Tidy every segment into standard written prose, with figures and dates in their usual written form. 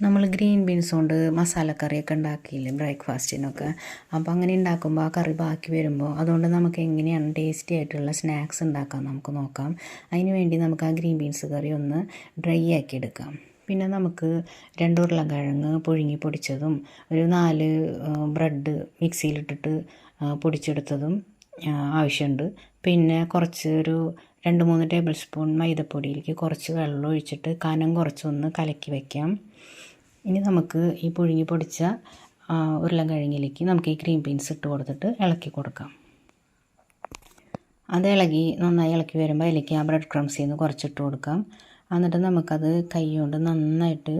നമ്മൾ green beans കൊണ്ട് മസാലക്കറിയൊക്കെ ഉണ്ടാക്കിയില്ലേ ബ്രേക്ക്ഫാസ്റ്റിനൊക്കെ. അപ്പോൾ അങ്ങനെ ഉണ്ടാക്കുമ്പോൾ ആ കറി ബാക്കി വരുമ്പോൾ അതുകൊണ്ട് നമുക്ക് എങ്ങനെയാണ് ടേസ്റ്റി ആയിട്ടുള്ള സ്നാക്സ് ഉണ്ടാക്കാൻ നമുക്ക് നോക്കാം. അതിന് വേണ്ടി നമുക്ക് ആ ഗ്രീൻ ബീൻസ് കറി ഒന്ന് ഡ്രൈ ആക്കി എടുക്കാം. പിന്നെ നമുക്ക് 2 ഉരുളക്കിഴങ്ങ് പുഴുങ്ങി പൊടിച്ചതും ഒരു 4 ബ്രെഡ് മിക്സിയിലിട്ടിട്ട് പൊടിച്ചെടുത്തതും ആവശ്യമുണ്ട്. പിന്നെ കുറച്ച് ഒരു 2-3 ടേബിൾ സ്പൂൺ മൈദപ്പൊടിയിലേക്ക് കുറച്ച് വെള്ളം ഒഴിച്ചിട്ട് കനം കുറച്ചൊന്ന് കലക്കി വയ്ക്കാം. ഇനി നമുക്ക് ഈ പുഴുങ്ങി പൊടിച്ച ഉരുളക്കിഴങ്ങിലേക്ക് നമുക്ക് ഈ ഗ്രീൻ ബീൻസ് ഇട്ട് കൊടുത്തിട്ട് ഇളക്കി കൊടുക്കാം. അത് നന്നായി ഇളക്കി വരുമ്പോൾ അതിലേക്ക് ആ ബ്രെഡ് ക്രംസിൽ നിന്ന് കുറച്ചിട്ട് കൊടുക്കാം. എന്നിട്ട് നമുക്കത് കൈ കൊണ്ട് നന്നായിട്ട്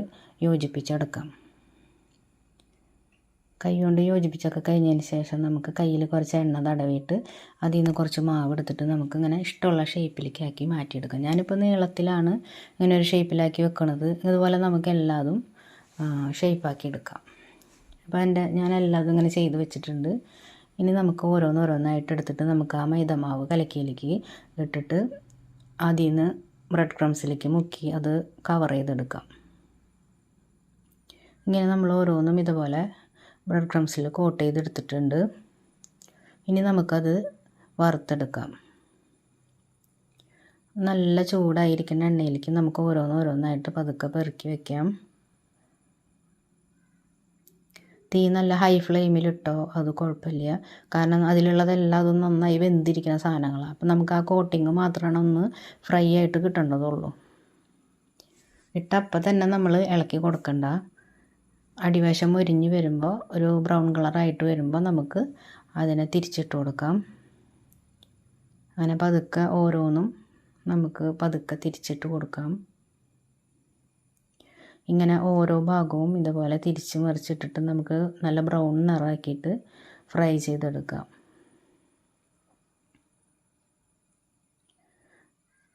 യോജിപ്പിച്ചെടുക്കാം. കൈ കൊണ്ട് യോജിപ്പിച്ചൊക്കെ കഴിഞ്ഞതിന് ശേഷം നമുക്ക് കയ്യിൽ കുറച്ച് എണ്ണ തടവിയിട്ട് അതിൽ നിന്ന് കുറച്ച് മാവ് എടുത്തിട്ട് നമുക്കിങ്ങനെ ഇഷ്ടമുള്ള ഷേപ്പിലേക്ക് ആക്കി മാറ്റിയെടുക്കാം. ഞാനിപ്പോൾ നീളത്തിലാണ് ഇങ്ങനെ ഒരു ഷേപ്പിലാക്കി വെക്കണത്. ഇതുപോലെ നമുക്ക് എല്ലാതും ഷേപ്പാക്കി എടുക്കാം. അപ്പോൾ ഞാൻ എല്ലാതും ഇങ്ങനെ ചെയ്ത് വെച്ചിട്ടുണ്ട്. ഇനി നമുക്ക് ഓരോന്നായിട്ട് എടുത്തിട്ട് നമുക്ക് ആ മൈദമാവ് കലക്കിയിലേക്ക് ഇട്ടിട്ട് അതിൽ നിന്ന് ബ്രെഡ് ക്രംസിലേക്ക് മുക്കി അത് കവർ ചെയ്തെടുക്കാം. ഇങ്ങനെ നമ്മൾ ഓരോന്നും ഇതുപോലെ ബ്രെഡ് ക്രംസിൽ കോട്ട് ചെയ്തെടുത്തിട്ടുണ്ട്. ഇനി നമുക്കത് വറുത്തെടുക്കാം. നല്ല ചൂടായിരിക്കുന്ന എണ്ണയിലേക്ക് നമുക്ക് ഓരോന്നായിട്ട് പതുക്കെ പെറുക്കി വയ്ക്കാം. തീ നല്ല ഹൈ ഫ്ലെയിമിലിട്ടോ അത് കുഴപ്പമില്ല. കാരണം അതിലുള്ളതെല്ലാം അതും നന്നായി വെന്തിരിക്കുന്ന സാധനങ്ങളാണ്. അപ്പം നമുക്ക് ആ കോട്ടിങ് മാത്രമാണ് ഒന്ന് ഫ്രൈ ആയിട്ട് കിട്ടേണ്ടതുള്ളൂ. ഇട്ടപ്പം തന്നെ നമ്മൾ ഇളക്കി കൊടുക്കണ്ട. അടിവശം മുരിഞ്ഞ് വരുമ്പോൾ ഒരു ബ്രൗൺ കളറായിട്ട് വരുമ്പോൾ നമുക്ക് അതിനെ തിരിച്ചിട്ട് കൊടുക്കാം. അങ്ങനെ പതുക്കെ ഓരോന്നും നമുക്ക് പതുക്കെ തിരിച്ചിട്ട് കൊടുക്കാം. ഇങ്ങനെ ഓരോ ഭാഗവും ഇതുപോലെ തിരിച്ച് മറിച്ചിട്ടിട്ട് നമുക്ക് നല്ല ബ്രൗൺ നിറമാക്കിയിട്ട് ഫ്രൈ ചെയ്തെടുക്കാം.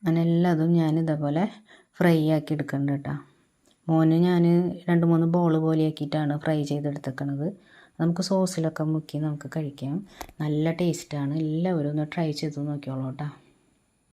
അങ്ങനെ എല്ലാതും ഞാൻ ഇതേപോലെ ഫ്രൈ ആക്കി എടുക്കുന്നുണ്ട് കേട്ടോ. മോന് ഞാൻ 2-3 ബോൾ പോലെ ആക്കിയിട്ടാണ് ഫ്രൈ ചെയ്തെടുത്തേക്കണത്. നമുക്ക് സോസിലൊക്കെ മുക്കി നമുക്ക് കഴിക്കാം. നല്ല ടേസ്റ്റാണ്. എല്ലാവരും ഒന്ന് ട്രൈ ചെയ്ത് നോക്കിയോളൂ കേട്ടോ.